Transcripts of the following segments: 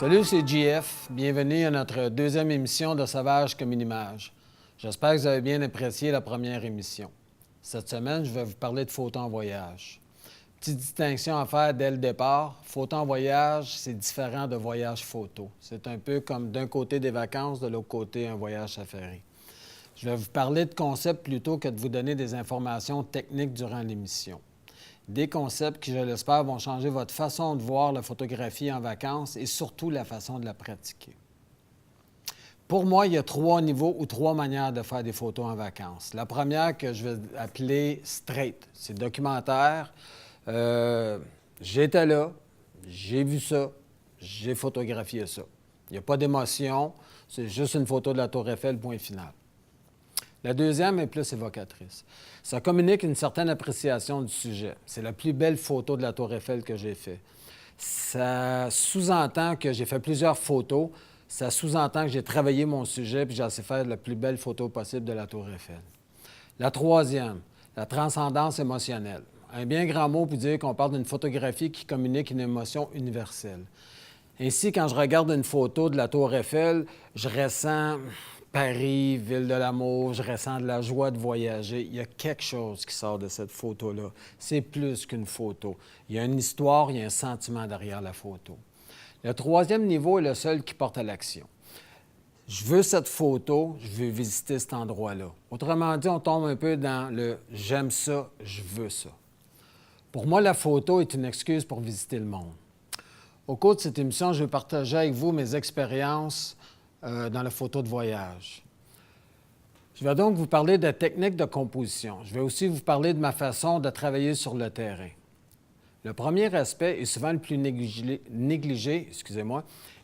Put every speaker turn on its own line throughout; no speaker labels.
Salut, c'est JF. Bienvenue à notre deuxième émission de Sauvage comme une image. J'espère que vous avez bien apprécié la première émission. Cette semaine, je vais vous parler de photos en voyage. Petite distinction à faire dès le départ. Photos en voyage, c'est différent de voyage photo. C'est un peu comme d'un côté des vacances, de l'autre côté un voyage safari. Je vais vous parler de concepts plutôt que de vous donner des informations techniques durant l'émission. Des concepts qui, je l'espère, vont changer votre façon de voir la photographie en vacances et surtout la façon de la pratiquer. Pour moi, il y a 3 niveaux ou 3 manières de faire des photos en vacances. La première que je vais appeler straight, c'est documentaire. J'étais là, j'ai vu ça, j'ai photographié ça. Il n'y a pas d'émotion, c'est juste une photo de la Tour Eiffel, point final. La deuxième est plus évocatrice. Ça communique une certaine appréciation du sujet. C'est la plus belle photo de la Tour Eiffel que j'ai faite. Ça sous-entend que j'ai fait plusieurs photos. Ça sous-entend que j'ai travaillé mon sujet puis j'ai essayé de faire la plus belle photo possible de la Tour Eiffel. La troisième, la transcendance émotionnelle. Un bien grand mot pour dire qu'on parle d'une photographie qui communique une émotion universelle. Ainsi, quand je regarde une photo de la Tour Eiffel, je ressens Paris, ville de l'amour, je ressens de la joie de voyager. Il y a quelque chose qui sort de cette photo-là. C'est plus qu'une photo. Il y a une histoire, il y a un sentiment derrière la photo. Le troisième niveau est le seul qui porte à l'action. Je veux cette photo, je veux visiter cet endroit-là. Autrement dit, on tombe un peu dans le « j'aime ça, je veux ça ». Pour moi, la photo est une excuse pour visiter le monde. Au cours de cette émission, je vais partager avec vous mes expériences dans la photo de voyage. Je vais donc vous parler de techniques de composition. Je vais aussi vous parler de ma façon de travailler sur le terrain. Le premier aspect est souvent le plus négligé,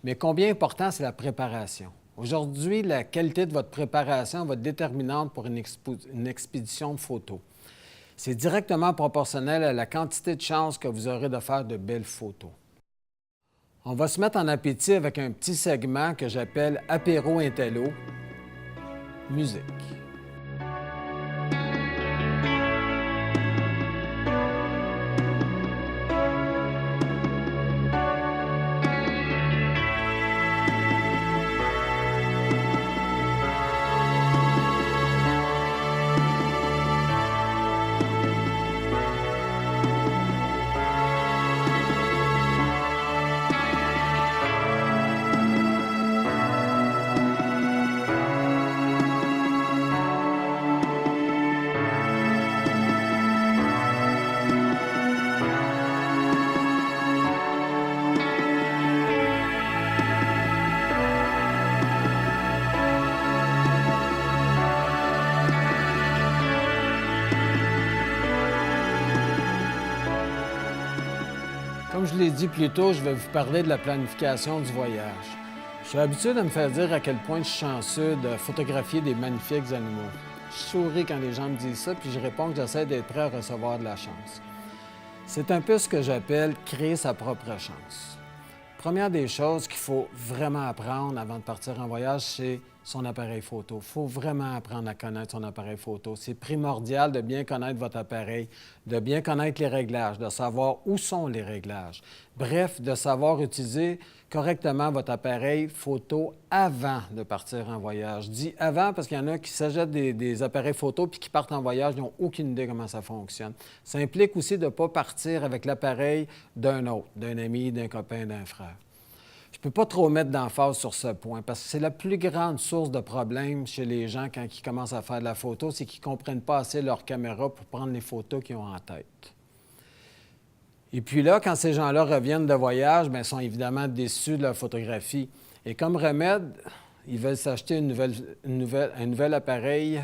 mais combien important c'est la préparation. Aujourd'hui, la qualité de votre préparation va être déterminante pour une expédition de photos. C'est directement proportionnel à la quantité de chances que vous aurez de faire de belles photos. On va se mettre en appétit avec un petit segment que j'appelle « Apéro Intello », musique. Comme je l'ai dit plus tôt, je vais vous parler de la planification du voyage. Je suis habitué de me faire dire à quel point je suis chanceux de photographier des magnifiques animaux. Je souris quand les gens me disent ça, puis je réponds que j'essaie d'être prêt à recevoir de la chance. C'est un peu ce que j'appelle créer sa propre chance. Première des choses qu'il faut vraiment apprendre avant de partir en voyage, c'est son appareil photo. Il faut vraiment apprendre à connaître son appareil photo. C'est primordial de bien connaître votre appareil, de bien connaître les réglages, de savoir où sont les réglages. Bref, de savoir utiliser correctement votre appareil photo avant de partir en voyage. Je dis avant parce qu'il y en a qui s'achètent des appareils photo puis qui partent en voyage, ils n'ont aucune idée comment ça fonctionne. Ça implique aussi de ne pas partir avec l'appareil d'un autre, d'un ami, d'un copain, d'un frère. Je ne peux pas trop mettre d'emphase sur ce point parce que c'est la plus grande source de problèmes chez les gens quand ils commencent à faire de la photo, c'est qu'ils ne comprennent pas assez leur caméra pour prendre les photos qu'ils ont en tête. Et puis là, quand ces gens-là reviennent de voyage, bien, ils sont évidemment déçus de leur photographie. Et comme remède, ils veulent s'acheter un nouvel appareil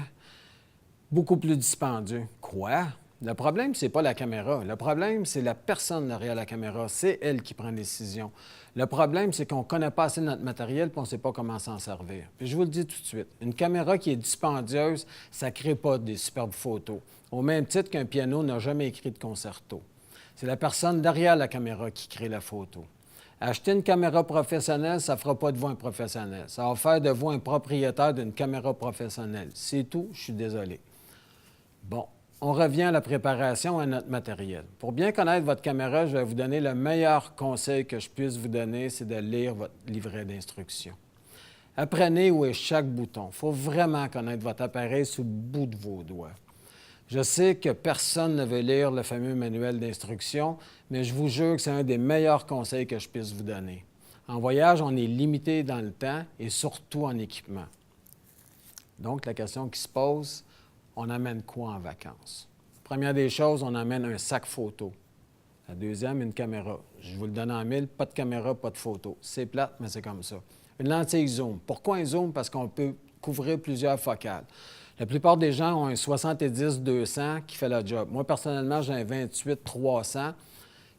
beaucoup plus dispendieux. Quoi? Le problème, ce n'est pas la caméra. Le problème, c'est la personne derrière la caméra. C'est elle qui prend les décisions. Le problème, c'est qu'on ne connaît pas assez notre matériel et on ne sait pas comment s'en servir. Puis je vous le dis tout de suite, une caméra qui est dispendieuse, ça ne crée pas des superbes photos. Au même titre qu'un piano n'a jamais écrit de concerto. C'est la personne derrière la caméra qui crée la photo. Acheter une caméra professionnelle, ça ne fera pas de vous un professionnel. Ça va faire de vous un propriétaire d'une caméra professionnelle. C'est tout, je suis désolé. Bon, on revient à la préparation à notre matériel. Pour bien connaître votre caméra, je vais vous donner le meilleur conseil que je puisse vous donner, c'est de lire votre livret d'instructions. Apprenez où est chaque bouton. Il faut vraiment connaître votre appareil sous le bout de vos doigts. Je sais que personne ne veut lire le fameux manuel d'instructions, mais je vous jure que c'est un des meilleurs conseils que je puisse vous donner. En voyage, on est limité dans le temps et surtout en équipement. Donc, la question qui se pose, on amène quoi en vacances? Première des choses, on amène un sac photo. La deuxième, une caméra. Je vous le donne en mille, pas de caméra, pas de photo. C'est plate, mais c'est comme ça. Une lentille zoom. Pourquoi un zoom? Parce qu'on peut couvrir plusieurs focales. La plupart des gens ont un 70-200 qui fait le job. Moi, personnellement, j'ai un 28-300.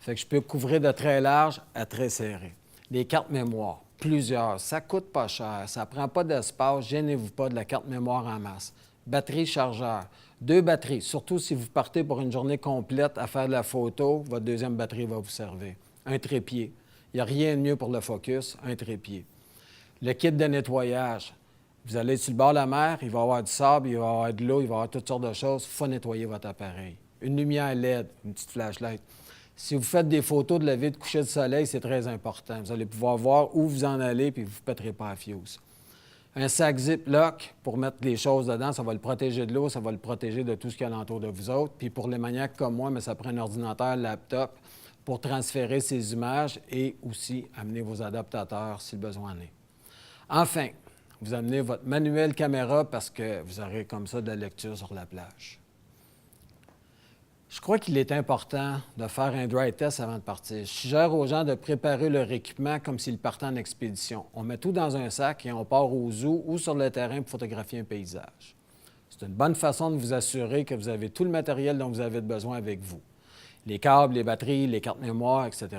Fait que je peux couvrir de très large à très serré. Les cartes mémoire, plusieurs. Ça coûte pas cher. Ça prend pas d'espace. Gênez-vous pas de la carte mémoire en masse. Batterie, chargeur. 2 batteries. Surtout si vous partez pour une journée complète à faire de la photo, votre deuxième batterie va vous servir. Un trépied. Il n'y a rien de mieux pour le focus, un trépied. Le kit de nettoyage. Vous allez sur le bord de la mer, il va y avoir du sable, il va y avoir de l'eau, il va y avoir toutes sortes de choses. Il faut nettoyer votre appareil. Une lumière LED, une petite flashlight. Si vous faites des photos de lever de coucher de soleil, c'est très important. Vous allez pouvoir voir où vous en allez puis vous ne péterez pas la fuse. Un sac Ziploc pour mettre les choses dedans, ça va le protéger de l'eau, ça va le protéger de tout ce qu'il y a alentour de vous autres. Puis pour les maniaques comme moi, mais ça prend un ordinateur, laptop pour transférer ces images et aussi amener vos adaptateurs si le besoin en est. Enfin, vous amenez votre manuel caméra parce que vous aurez comme ça de la lecture sur la plage. Je crois qu'il est important de faire un dry test avant de partir. Je suggère aux gens de préparer leur équipement comme s'ils partaient en expédition. On met tout dans un sac et on part au zoo ou sur le terrain pour photographier un paysage. C'est une bonne façon de vous assurer que vous avez tout le matériel dont vous avez besoin avec vous. Les câbles, les batteries, les cartes mémoire, etc.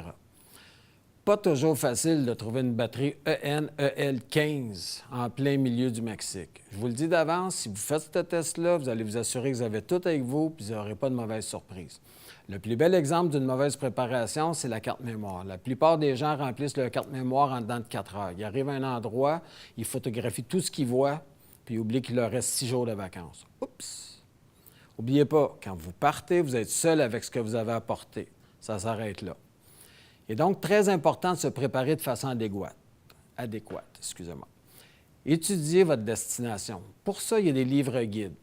Pas toujours facile de trouver une batterie EN-EL15 en plein milieu du Mexique. Je vous le dis d'avance, si vous faites ce test-là, vous allez vous assurer que vous avez tout avec vous et vous n'aurez pas de mauvaise surprise. Le plus bel exemple d'une mauvaise préparation, c'est la carte mémoire. La plupart des gens remplissent leur carte mémoire en dedans de 4 heures. Ils arrivent à un endroit, ils photographient tout ce qu'ils voient, puis ils oublient qu'il leur reste 6 jours de vacances. Oups! N'oubliez pas, quand vous partez, vous êtes seul avec ce que vous avez apporté. Ça s'arrête là. Il est donc très important de se préparer de façon adéquate. Étudiez votre destination. Pour ça, il y a des livres guides.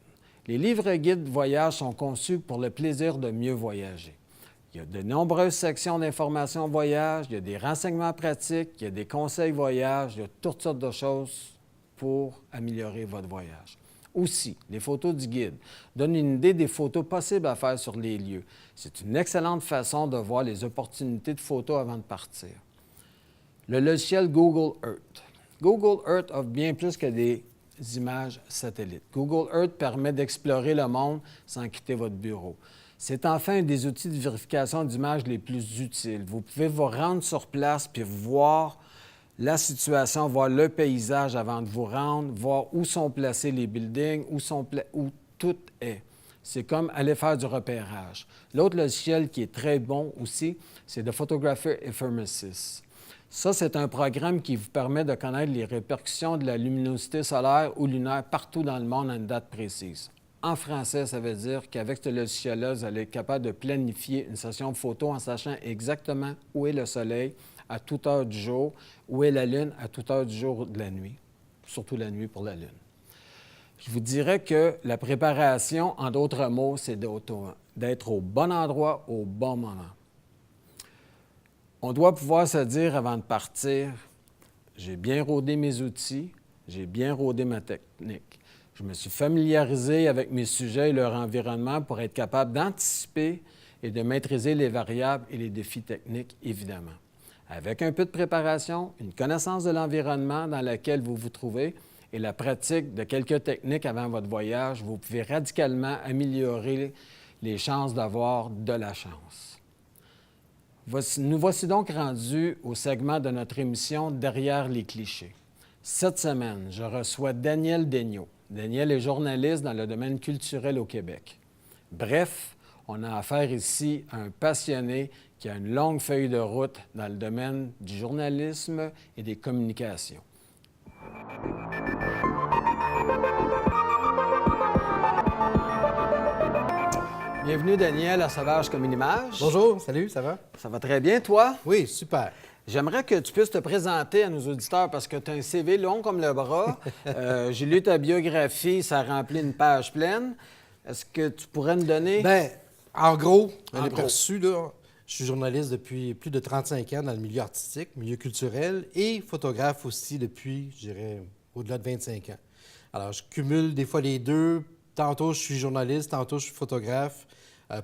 Les livres guides de voyage sont conçus pour le plaisir de mieux voyager. Il y a de nombreuses sections d'information voyage, il y a des renseignements pratiques, il y a des conseils voyage, il y a toutes sortes de choses pour améliorer votre voyage. Aussi, les photos du guide donnent une idée des photos possibles à faire sur les lieux. C'est une excellente façon de voir les opportunités de photos avant de partir. Le logiciel Google Earth. Google Earth offre bien plus que des images satellites. Google Earth permet d'explorer le monde sans quitter votre bureau. C'est enfin un des outils de vérification d'images les plus utiles. Vous pouvez vous rendre sur place puis voir la situation, voir le paysage avant de vous rendre, voir où sont placés les buildings, où tout est. C'est comme aller faire du repérage. L'autre logiciel qui est très bon aussi, c'est The Photographer Ephemeris. Ça, c'est un programme qui vous permet de connaître les répercussions de la luminosité solaire ou lunaire partout dans le monde à une date précise. En français, ça veut dire qu'avec ce logiciel-là, vous allez être capable de planifier une session de photo en sachant exactement où est le soleil à toute heure du jour, où est la Lune à toute heure du jour ou de la nuit, surtout la nuit pour la Lune. Je vous dirais que la préparation, en d'autres mots, c'est d'être au bon endroit au bon moment. On doit pouvoir se dire avant de partir, j'ai bien rodé mes outils, j'ai bien rodé ma technique. Je me suis familiarisé avec mes sujets et leur environnement pour être capable d'anticiper et de maîtriser les variables et les défis techniques, évidemment. Avec un peu de préparation, une connaissance de l'environnement dans lequel vous vous trouvez et la pratique de quelques techniques avant votre voyage, vous pouvez radicalement améliorer les chances d'avoir de la chance. Nous voici donc rendus au segment de notre émission « Derrière les clichés ». Cette semaine, je reçois Daniel Daigneault. Daniel est journaliste dans le domaine culturel au Québec. Bref, on a affaire ici à un passionné qui a une longue feuille de route dans le domaine du journalisme et des communications. Bienvenue, Daniel, à Sauvage comme une image.
Bonjour, salut, ça va?
Ça va très bien, toi?
Oui, super.
J'aimerais que tu puisses te présenter à nos auditeurs parce que tu as un CV long comme le bras. J'ai lu ta biographie, ça remplit une page pleine. Est-ce que tu pourrais nous donner...
Bien, en gros,
En
un
gros.
aperçu, là, je suis journaliste depuis plus de 35 ans dans le milieu artistique, milieu culturel, et photographe aussi depuis, je dirais, au-delà de 25 ans. Alors, je cumule des fois les deux. Tantôt, je suis journaliste, tantôt, je suis photographe.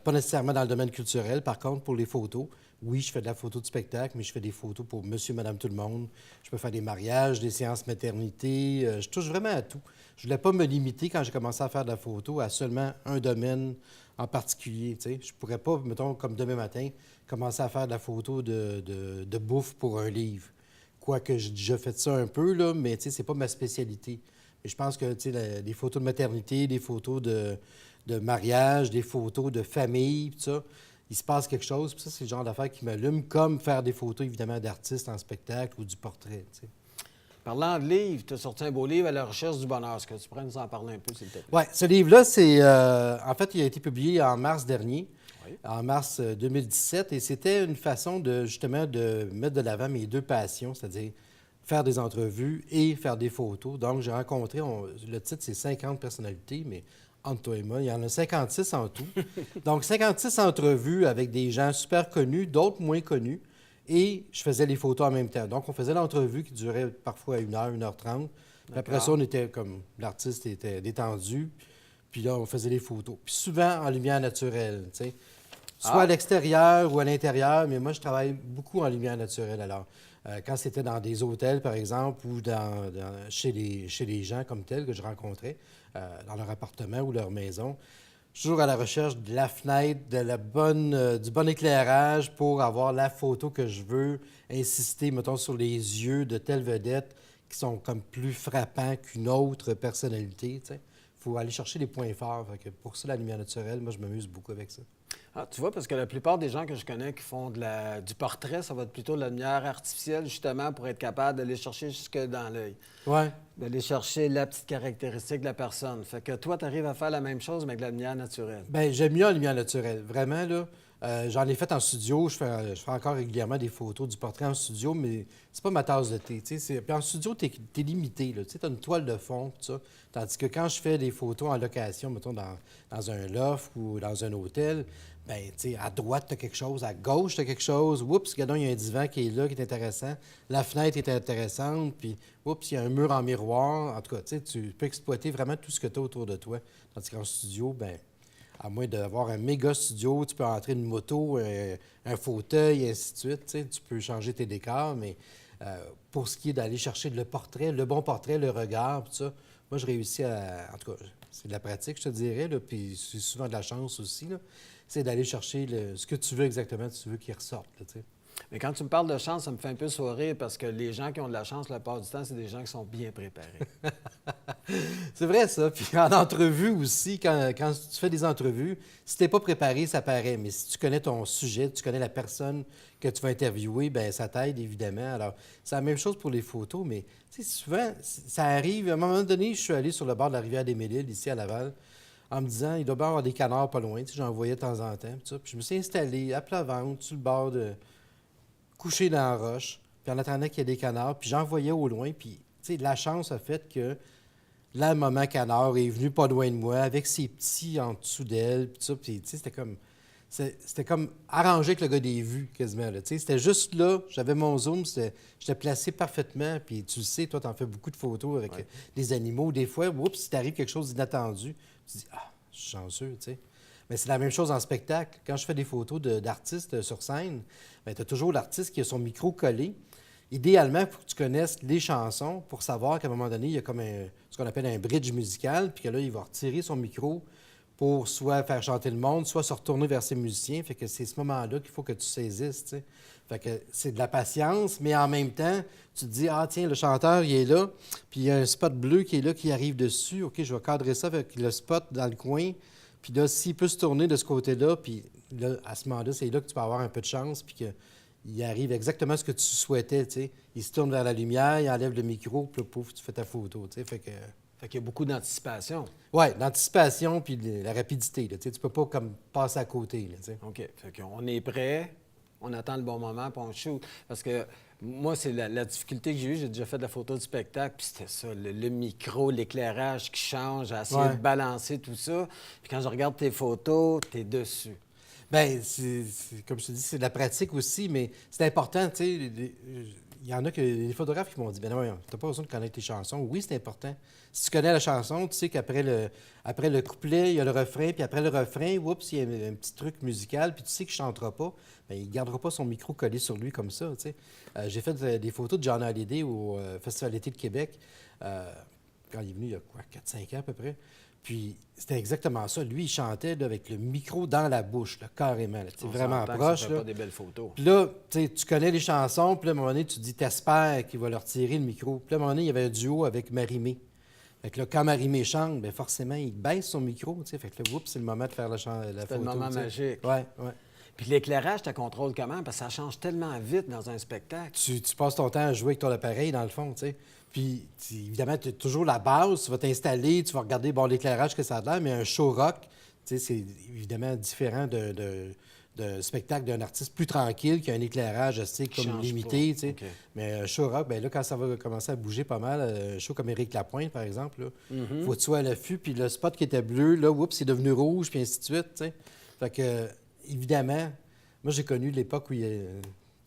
Pas nécessairement dans le domaine culturel, par contre, pour les photos. Oui, je fais de la photo de spectacle, mais je fais des photos pour monsieur, madame, tout le monde. Je peux faire des mariages, des séances maternité. Je touche vraiment à tout. Je voulais pas me limiter, quand j'ai commencé à faire de la photo, à seulement un domaine en particulier. Tu sais. Je pourrais pas, mettons, comme demain matin, commencer à faire de la photo de bouffe pour un livre. Quoique j'ai déjà fait ça un peu, là, mais tu sais, c'est pas ma spécialité. Mais je pense que tu sais, des photos de maternité, des photos de mariage, des photos de famille, tout ça, il se passe quelque chose. Puis ça, c'est le genre d'affaires qui m'allume, comme faire des photos, évidemment, d'artistes en spectacle ou du portrait. Tu sais.
Parlant de livres, tu as sorti un beau livre à la recherche du bonheur. Est-ce que tu pourrais nous en parler un peu, s'il te plaît?
Oui, ce livre-là, c'est. En fait, il a été publié en mars dernier,
Oui.
en mars 2017, et c'était une façon de, justement, de mettre de l'avant mes deux passions, c'est-à-dire faire des entrevues et faire des photos. Donc, j'ai rencontré, le titre, c'est 50 personnalités, mais entre toi et moi, il y en a 56 en tout. Donc, 56 entrevues avec des gens super connus, d'autres moins connus, et je faisais les photos en même temps. Donc, on faisait l'entrevue qui durait parfois 1 heure, 1h30. Puis après ça, on était comme, l'artiste était détendu, puis là, on faisait les photos. Puis souvent en lumière naturelle, tu sais. Soit à l'extérieur ou à l'intérieur, mais moi, je travaille beaucoup en lumière naturelle. Alors, quand c'était dans des hôtels, par exemple, ou chez les gens comme tels que je rencontrais, dans leur appartement ou leur maison, je suis toujours à la recherche de la fenêtre, du bon éclairage pour avoir la photo que je veux, insister, mettons, sur les yeux de telle vedette qui sont comme plus frappants qu'une autre personnalité, tu sais. Il faut aller chercher les points forts. Fait que pour ça, la lumière naturelle, moi, je m'amuse beaucoup avec ça.
Ah, tu vois, parce que la plupart des gens que je connais qui font du portrait, ça va être plutôt de la lumière artificielle, justement, pour être capable d'aller chercher jusque dans l'œil.
Oui.
D'aller chercher la petite caractéristique de la personne. Fait que toi, tu arrives à faire la même chose, mais avec de la lumière naturelle.
Bien, j'aime mieux en lumière naturelle. Vraiment, là. J'en ai fait en studio. Je fais encore régulièrement des photos du portrait en studio, mais c'est pas ma tasse de thé. Puis en studio, t'es limité. Tu as une toile de fond, tout ça. Tandis que quand je fais des photos en location, mettons dans un loft ou dans un hôtel, bien, tu sais, à droite, tu as quelque chose, à gauche, tu as quelque chose. Oups, regardons, il y a un divan qui est là, qui est intéressant. La fenêtre est intéressante, puis oups, il y a un mur en miroir. En tout cas, tu peux exploiter vraiment tout ce que tu as autour de toi. Tandis qu'en studio, bien, à moins d'avoir un méga studio, tu peux entrer une moto, un fauteuil, et ainsi de suite. Tu peux changer tes décors, mais pour ce qui est d'aller chercher le portrait, le bon portrait, le regard, tout ça, moi, je réussis à... En tout cas, c'est de la pratique, je te dirais, là, puis c'est souvent de la chance aussi, là. C'est d'aller chercher ce que tu veux exactement, tu veux qu'il ressorte, là, tu sais.
Mais quand tu me parles de chance, ça me fait un peu sourire parce que les gens qui ont de la chance, la plupart du temps, c'est des gens qui sont bien préparés.
C'est vrai, ça. Puis en entrevue aussi, quand tu fais des entrevues, si tu n'es pas préparé, ça paraît. Mais si tu connais ton sujet, tu connais la personne que tu vas interviewer, bien, ça t'aide, évidemment. Alors, c'est la même chose pour les photos, mais tu sais, souvent, ça arrive. À un moment donné, je suis allé sur le bord de la rivière des Mélides, ici à Laval, en me disant, il doit bien y avoir des canards pas loin. Tu sais, j'en voyais de temps en temps. Puis je me suis installé à plat ventre, sur le bord couché dans la roche, puis en attendant qu'il y ait des canards, puis j'en voyais au loin, puis, tu sais, la chance a fait que là, maman canard est venue pas loin de moi, avec ses petits en dessous d'elle, puis ça, puis, tu sais, c'était comme arrangé avec le gars des vues, quasiment, là, tu sais, c'était juste là, j'avais mon zoom, j'étais placé parfaitement, puis tu le sais, toi, t'en fais beaucoup de photos avec des animaux, des fois, oups, si t'arrive quelque chose d'inattendu, tu dis, ah, je suis chanceux, tu sais. Mais c'est la même chose en spectacle. Quand je fais des photos d'artistes sur scène, tu as toujours l'artiste qui a son micro collé. Idéalement, il faut que tu connaisses les chansons pour savoir qu'à un moment donné, il y a comme ce qu'on appelle un bridge musical, puis que là, il va retirer son micro pour soit faire chanter le monde, soit se retourner vers ses musiciens. Fait que c'est ce moment-là qu'il faut que tu saisisses, tu sais. Fait que c'est de la patience, mais en même temps, tu te dis, ah tiens, le chanteur, il est là, puis il y a un spot bleu qui est là, qui arrive dessus. OK, je vais cadrer ça avec le spot dans le coin. Puis là, s'il peut se tourner de ce côté-là, puis là, à ce moment-là, c'est là que tu peux avoir un peu de chance, puis qu'il il arrive exactement ce que tu souhaitais, tu sais. Il se tourne vers la lumière, il enlève le micro, puis là, pouf, tu fais ta photo, tu sais.
Fait qu'il y a beaucoup d'anticipation.
Oui, l'anticipation puis la rapidité, là, tu sais. Tu peux pas comme passer à côté, là, tu sais.
OK. Fait qu'on est prêt, on attend le bon moment, puis on shoot. Parce que moi, c'est la difficulté que j'ai eue. J'ai déjà fait de la photo du spectacle, puis c'était ça, le micro, l'éclairage qui change, à essayer
Ouais.
de balancer tout ça. Puis quand je regarde tes photos, t'es dessus.
Bien, comme je te dis, c'est de la pratique aussi, mais c'est important, tu sais. Il y en a que les photographes qui m'ont dit, ben non, t'as pas besoin de connaître tes chansons. Oui, c'est important. Si tu connais la chanson, tu sais qu'après le couplet, il y a le refrain, puis après le refrain, oups, il y a un petit truc musical, puis tu sais qu'il ne chantera pas, bien, il ne gardera pas son micro collé sur lui comme ça, tu sais. J'ai fait des photos de John Hallyday au Festival d'été de Québec, quand il est venu il y a quoi, 4-5 ans à peu près. Puis c'était exactement ça. Lui, il chantait là, avec le micro dans la bouche, là, carrément. Là,
On
vraiment
s'entend que
proche.
ça fait
Là.
pas des belles photos.
Puis là, tu connais les chansons, puis là, à un moment donné, tu te dis, t'espères qu'il va leur tirer le micro. Puis là, à un moment donné, il y avait un duo avec Marie-Mé. Fait que là, quand Marie-Mé chante, bien forcément, il baisse son micro, tu sais. Fait que là, oups, c'est le moment de faire la photo.
C'était le moment
tu sais.
magique.
Ouais, ouais.
Puis l'éclairage, tu contrôles comment? Parce que ça change tellement vite dans un spectacle.
Tu passes ton temps à jouer avec ton appareil, dans le fond, tu sais. Puis, évidemment, tu as toujours la base, tu vas t'installer, tu vas regarder, bon, l'éclairage que ça a l'air, mais un show rock, tu sais, c'est évidemment différent d'un spectacle d'un artiste plus tranquille, qui a un éclairage assez
Qui
comme
change
limité,
pas.
tu sais.
OK.
Mais un show rock, bien là, quand ça va commencer à bouger pas mal, un show comme Éric Lapointe, par exemple, là, faut que tu sois à l'affût, puis le spot qui était bleu, là, oups, c'est devenu rouge, puis ainsi de suite, tu sais. Fait que, évidemment, moi, j'ai connu l'époque où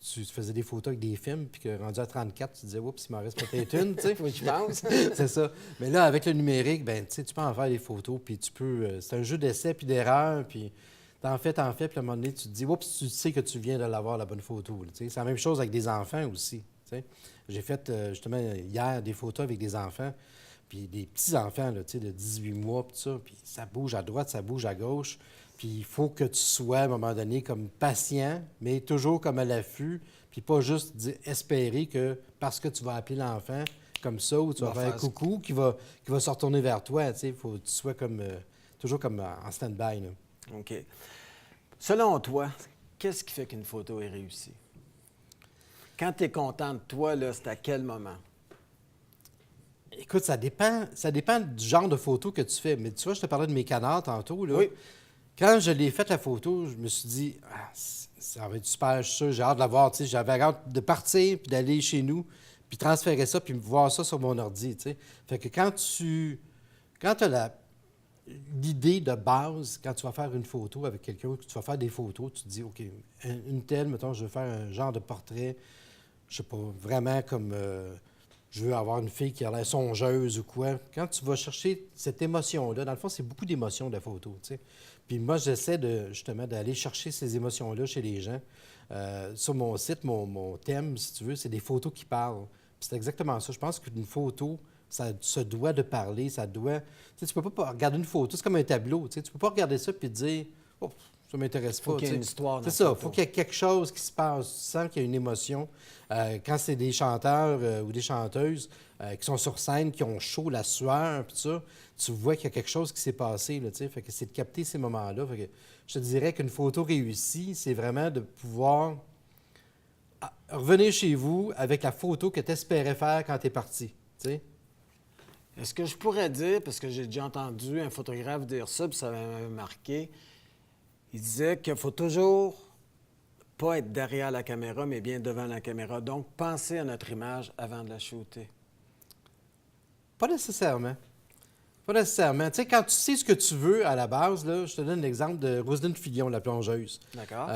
tu faisais des photos avec des films, puis que rendu à 34, tu disais, oups, il m'en reste peut-être une, tu sais.
Oui, je pense.
C'est ça. Mais là, avec le numérique, ben, tu sais, tu peux en faire des photos, puis tu peux. C'est un jeu d'essai puis d'erreur, puis t'en fais, puis à un moment donné, tu te dis, oups, tu sais que tu viens de l'avoir, la bonne photo. Là, tu sais. C'est la même chose avec des enfants aussi. Tu sais. J'ai fait justement hier des photos avec des enfants, puis des petits-enfants là, tu sais, de 18 mois, puis ça, puis ça bouge à droite, ça bouge à gauche. Puis il faut que tu sois, à un moment donné, comme patient, mais toujours comme à l'affût, puis pas juste espérer que parce que tu vas appeler l'enfant comme ça, ou tu vas faire un coucou, qui va se retourner vers toi. Il faut que tu sois comme, toujours comme en stand-by. Là.
OK. Selon toi, qu'est-ce qui fait qu'une photo est réussie? Quand tu es content de toi, là, c'est à quel moment?
Écoute, ça dépend du genre de photo que tu fais. Mais tu vois, je te parlais de mes canards tantôt. Là.
Oui.
Quand je l'ai fait, la photo, je me suis dit, ah, ça va être super, je suis sûr, j'ai hâte de la voir. J'avais hâte de partir, puis d'aller chez nous, puis transférer ça, puis voir ça sur mon ordi. T'sais. Fait que quand tu as l'idée de base, quand tu vas faire une photo avec quelqu'un, que tu vas faire des photos, tu te dis, OK, une telle, mettons, je veux faire un genre de portrait, je sais pas, vraiment comme je veux avoir une fille qui a l'air songeuse ou quoi. Quand tu vas chercher cette émotion-là, dans le fond, c'est beaucoup d'émotions de la photo, tu sais. Puis moi, j'essaie justement d'aller chercher ces émotions-là chez les gens. Sur mon site, mon thème, si tu veux, c'est des photos qui parlent. Puis c'est exactement ça. Je pense qu'une photo, ça se doit de parler, ça doit... Tu sais, tu peux pas regarder une photo, c'est comme un tableau, tu sais. Tu peux pas regarder ça puis te dire, oh, ça m'intéresse pas.
Faut qu'il y ait une histoire dans
C'est ça,
la
il
photo.
faut qu'il y ait quelque chose qui se passe. Tu sens qu'il y a une émotion. Quand c'est des chanteurs ou des chanteuses qui sont sur scène, qui ont chaud, la sueur, puis ça, tu vois qu'il y a quelque chose qui s'est passé, là, tu sais. Fait que c'est de capter ces moments-là. Fait que je te dirais qu'une photo réussie, c'est vraiment de pouvoir revenir chez vous avec la photo que tu espérais faire quand tu es parti, tu sais.
Est-ce que je pourrais dire, parce que j'ai déjà entendu un photographe dire ça, puis ça m'a marqué, il disait qu'il faut toujours pas être derrière la caméra, mais bien devant la caméra. Donc, penser à notre image avant de la shooter.
Pas nécessairement. Pas nécessairement. Tu sais, quand tu sais ce que tu veux à la base, là, je te donne l'exemple de Roselyne Fillon, la plongeuse.
D'accord?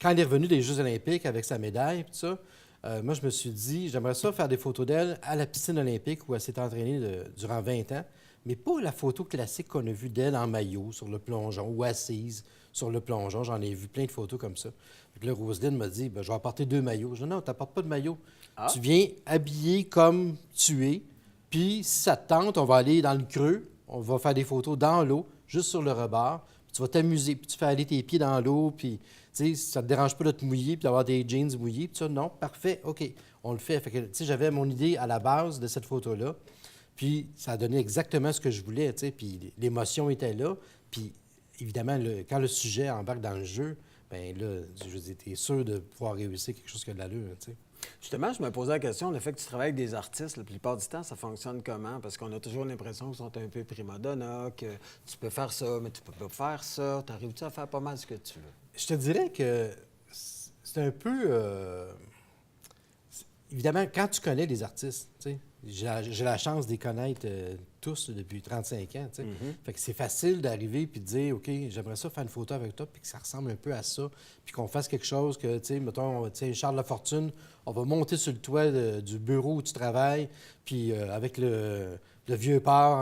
Quand elle est revenue des Jeux olympiques avec sa médaille et tout ça, moi, je me suis dit, j'aimerais ça faire des photos d'elle à la piscine olympique où elle s'est entraînée durant 20 ans, mais pas la photo classique qu'on a vue d'elle en maillot sur le plongeon ou assise sur le plongeon. J'en ai vu plein de photos comme ça. Puis là, Roselyne m'a dit, ben, je vais apporter 2 maillots. Je dis, non, tu n'apportes pas de maillot.
Ah.
Tu viens habillé comme tu es. Puis, si ça te tente, on va aller dans le creux, on va faire des photos dans l'eau, juste sur le rebord, puis tu vas t'amuser, puis tu fais aller tes pieds dans l'eau, puis, tu sais, ça te dérange pas de te mouiller, puis d'avoir des jeans mouillés, puis ça, non, parfait, OK, on le fait. Fait que, tu sais, j'avais mon idée à la base de cette photo-là, puis ça a donné exactement ce que je voulais, tu sais, puis l'émotion était là, puis évidemment, quand le sujet embarque dans le jeu, bien là, je veux dire, tu es sûr de pouvoir réussir quelque chose qui a de l'allure, tu sais.
Justement, je me posais la question, le fait que tu travailles avec des artistes, la plupart du temps, ça fonctionne comment? Parce qu'on a toujours l'impression qu'ils sont un peu prima donna, que tu peux faire ça, mais tu peux pas faire ça. T'arrives-tu à faire pas mal ce que tu veux?
Je te dirais que c'est un peu... évidemment, quand tu connais les artistes, tu sais, j'ai la chance de les connaître tous depuis 35 ans, tu sais. Fait que c'est facile d'arriver puis de dire, OK, j'aimerais ça faire une photo avec toi puis que ça ressemble un peu à ça, puis qu'on fasse quelque chose que, tu sais, mettons, tu sais, Charles Lafortune, on va monter sur le toit du bureau où tu travailles, puis avec le vieux port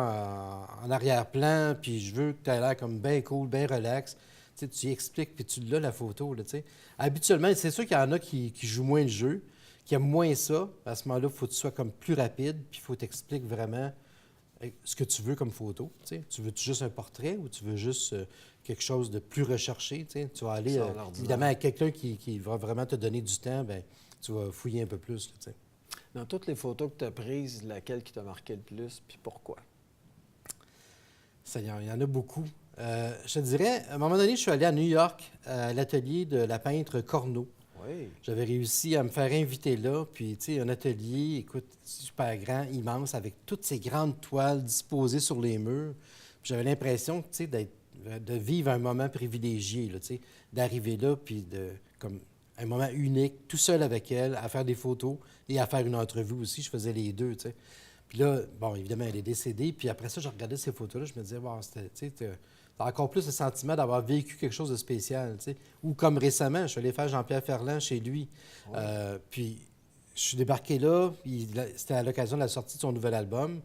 en arrière-plan, puis je veux que tu aies l'air comme bien cool, bien relax. Tu sais, tu y expliques, puis tu l'as, la photo, là, tu sais. Habituellement, c'est sûr qu'il y en a qui jouent moins le jeu, qui aiment moins ça. À ce moment-là, il faut que tu sois comme plus rapide, puis il faut t'expliquer vraiment ce que tu veux comme photo. Tu sais. Tu veux juste un portrait ou tu veux juste quelque chose de plus recherché? Tu sais. Tu vas aller, évidemment, avec quelqu'un qui va vraiment te donner du temps, bien, tu vas fouiller un peu plus. Là, tu sais.
Dans toutes les photos que tu as prises, laquelle qui t'a marqué le plus, puis pourquoi?
Seigneur, il y en a beaucoup. Je te dirais, à un moment donné, je suis allé à New York, à l'atelier de la peintre Corneau.
Oui.
J'avais réussi à me faire inviter là, puis tu sais, un atelier, écoute, super grand, immense, avec toutes ces grandes toiles disposées sur les murs. Puis j'avais l'impression, tu sais, de vivre un moment privilégié, là, tu sais, d'arriver là, puis comme un moment unique, tout seul avec elle, à faire des photos et à faire une entrevue aussi. Je faisais les deux, tu sais. Puis là, bon, évidemment, elle est décédée. Puis après ça, je regardais ces photos-là, je me disais, bon, c'était, tu sais, t'as encore plus le sentiment d'avoir vécu quelque chose de spécial, tu sais. Ou comme récemment, je suis allé faire Jean-Pierre Ferland chez lui.
Oui.
Puis je suis débarqué là, puis c'était à l'occasion de la sortie de son nouvel album.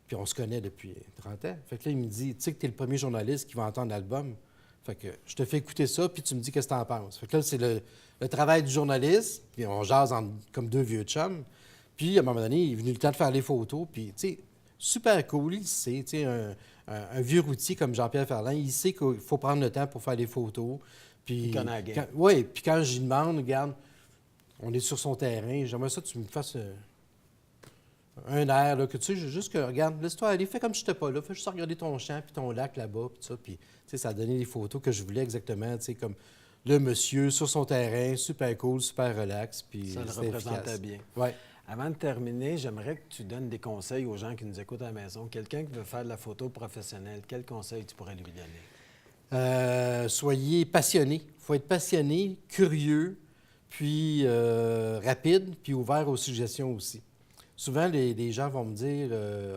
Puis on se connaît depuis 30 ans. Fait que là, il me dit, tu sais que tu es le premier journaliste qui va entendre l'album. Fait que je te fais écouter ça, puis tu me dis qu'est-ce que tu en penses. Fait que là, c'est le travail du journaliste, puis on jase comme deux vieux chums. Puis, à un moment donné, il est venu le temps de faire les photos. Puis, tu sais, super cool, il sait. Tu sais, un vieux routier comme Jean-Pierre Ferland, il sait qu'il faut prendre le temps pour faire les photos. Puis,
Il connaît la game.
Oui, puis quand je lui demande, regarde, on est sur son terrain, j'aimerais ça que tu me fasses un air, là, que tu sais, juste que, regarde, laisse-toi aller, fais comme si je n'étais pas là, fais juste regarder ton champ, puis ton lac là-bas, puis ça. Puis, tu sais, ça a donné les photos que je voulais exactement, tu sais, comme le monsieur sur son terrain, super cool, super relax. Puis
Ça le
c'était
représentait
efficace.
bien.
Ouais.
Avant de terminer, j'aimerais que tu donnes des conseils aux gens qui nous écoutent à la maison. Quelqu'un qui veut faire de la photo professionnelle, quels conseils tu pourrais lui donner?
Soyez passionné. Il faut être passionné, curieux, puis rapide, puis ouvert aux suggestions aussi. Souvent, les gens vont me dire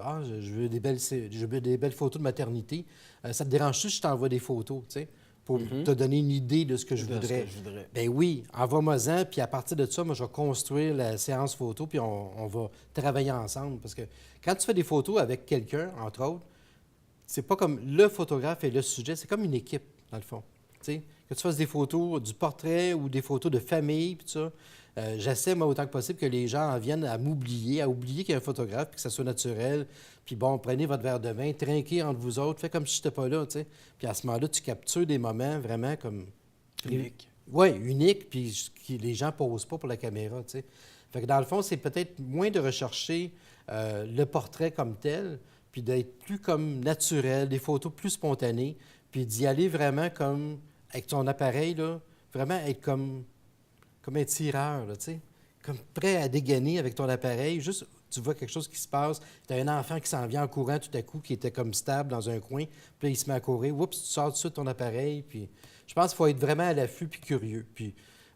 Ah, je veux des belles photos de maternité. Ça te dérange-tu si je t'envoie des photos, tu sais, pour te donner une idée de ce que je voudrais? Bien oui, envoie-moi-en, puis à partir de ça, moi, je vais construire la séance photo, puis on va travailler ensemble. Parce que quand tu fais des photos avec quelqu'un, entre autres, c'est pas comme le photographe et le sujet, c'est comme une équipe, dans le fond. Tu sais, que tu fasses des photos du portrait ou des photos de famille, puis tout ça. J'essaie, moi, autant que possible, que les gens en viennent à m'oublier, à oublier qu'il y a un photographe, puis que ça soit naturel. Puis bon, prenez votre verre de vin, trinquez entre vous autres, faites comme si je n'étais pas là, tu sais. Puis à ce moment-là, tu captures des moments vraiment comme...
Unique.
Oui, unique, puis les gens ne posent pas pour la caméra, tu sais. Fait que dans le fond, c'est peut-être moins de rechercher le portrait comme tel, puis d'être plus comme naturel, des photos plus spontanées, puis d'y aller vraiment comme, avec ton appareil, là, vraiment être comme un tireur, là, tu sais, comme prêt à dégainer avec ton appareil, juste, tu vois quelque chose qui se passe, tu as un enfant qui s'en vient en courant tout à coup, qui était comme stable dans un coin, puis là, il se met à courir, oups, tu sors tout de suite ton appareil, puis je pense qu'il faut être vraiment à l'affût puis curieux, puis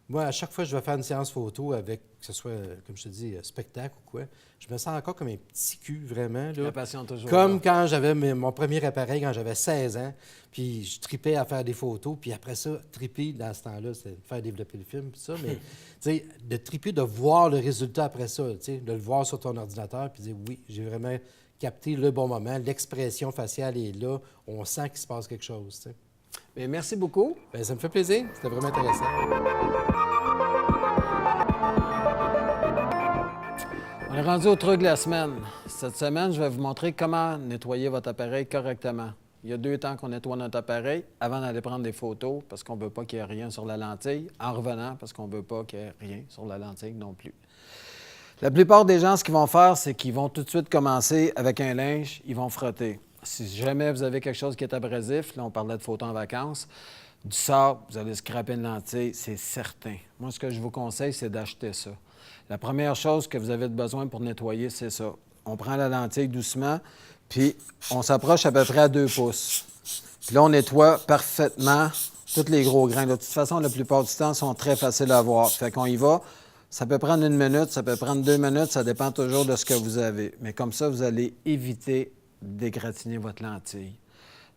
moi, à chaque fois que je vais faire une séance photo avec, que ce soit, comme je te dis, spectacle ou quoi, je me sens encore comme un petit cul, vraiment. Là.
La passion toujours.
Comme
là.
quand j'avais mon premier appareil, quand j'avais 16 ans, puis je tripais à faire des photos, puis après ça, triper dans ce temps-là, c'est de faire développer le film, puis ça, mais, tu sais, de triper, de voir le résultat après ça, tu sais, de le voir sur ton ordinateur, puis dire, oui, j'ai vraiment capté le bon moment, l'expression faciale est là, on sent qu'il se passe quelque chose, tu sais.
Bien, merci beaucoup.
Bien, ça me fait plaisir, c'était vraiment intéressant.
On est rendu au truc de la semaine. Cette semaine, je vais vous montrer comment nettoyer votre appareil correctement. Il y a 2 temps qu'on nettoie notre appareil avant d'aller prendre des photos parce qu'on ne veut pas qu'il y ait rien sur la lentille. En revenant, parce qu'on ne veut pas qu'il y ait rien sur la lentille non plus. La plupart des gens, ce qu'ils vont faire, c'est qu'ils vont tout de suite commencer avec un linge, ils vont frotter. Si jamais vous avez quelque chose qui est abrasif, là, on parlait de photos en vacances, du sable, vous allez scraper une lentille, c'est certain. Moi, ce que je vous conseille, c'est d'acheter ça. La première chose que vous avez besoin pour nettoyer, c'est ça. On prend la lentille doucement, puis on s'approche à peu près à 2 pouces. Puis là, on nettoie parfaitement tous les gros grains. De toute façon, la plupart du temps, sont très faciles à voir. Fait qu'on y va. Ça peut prendre 1 minute, ça peut prendre 2 minutes, ça dépend toujours de ce que vous avez. Mais comme ça, vous allez éviter d'égratigner votre lentille.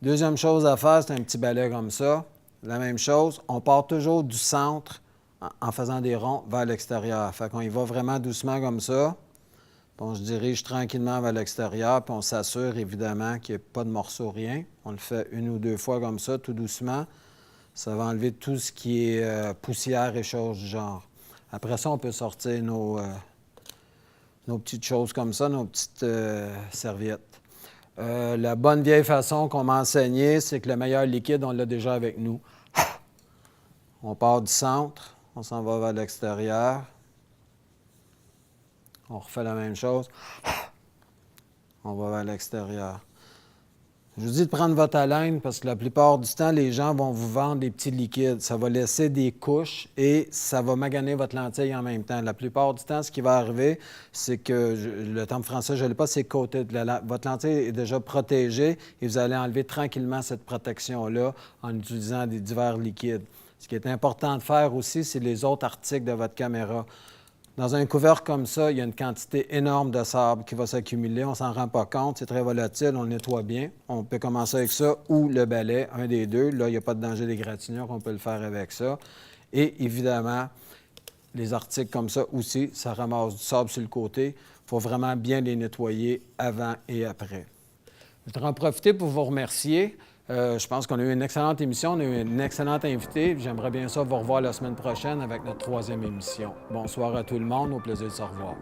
Deuxième chose à faire, c'est un petit balai comme ça. La même chose, on part toujours du centre en faisant des ronds vers l'extérieur. Fait qu'on y va vraiment doucement comme ça. Puis on se dirige tranquillement vers l'extérieur, puis on s'assure évidemment qu'il n'y ait pas de morceaux, rien. On le fait 1 ou 2 fois comme ça, tout doucement. Ça va enlever tout ce qui est poussière et choses du genre. Après ça, on peut sortir nos petites choses comme ça, nos petites serviettes. La bonne vieille façon qu'on m'a enseignée, c'est que le meilleur liquide, on l'a déjà avec nous. On part du centre, on s'en va vers l'extérieur. On refait la même chose. On va vers l'extérieur. Je vous dis de prendre votre haleine parce que la plupart du temps, les gens vont vous vendre des petits liquides. Ça va laisser des couches et ça va maganer votre lentille en même temps. La plupart du temps, ce qui va arriver, c'est que, le terme français, je ne l'ai pas, c'est coated. Votre lentille est déjà protégée et vous allez enlever tranquillement cette protection-là en utilisant des divers liquides. Ce qui est important de faire aussi, c'est les autres articles de votre caméra. Dans un couvercle comme ça, il y a une quantité énorme de sable qui va s'accumuler. On ne s'en rend pas compte. C'est très volatile. On le nettoie bien. On peut commencer avec ça ou le balai, un des deux. Là, il n'y a pas de danger d'égratignure. On peut le faire avec ça. Et évidemment, les articles comme ça aussi, ça ramasse du sable sur le côté. Il faut vraiment bien les nettoyer avant et après. Je voudrais en profiter pour vous remercier. Je pense qu'on a eu une excellente émission, on a eu une excellente invitée. J'aimerais bien ça vous revoir la semaine prochaine avec notre 3e émission. Bonsoir à tout le monde, au plaisir de se revoir.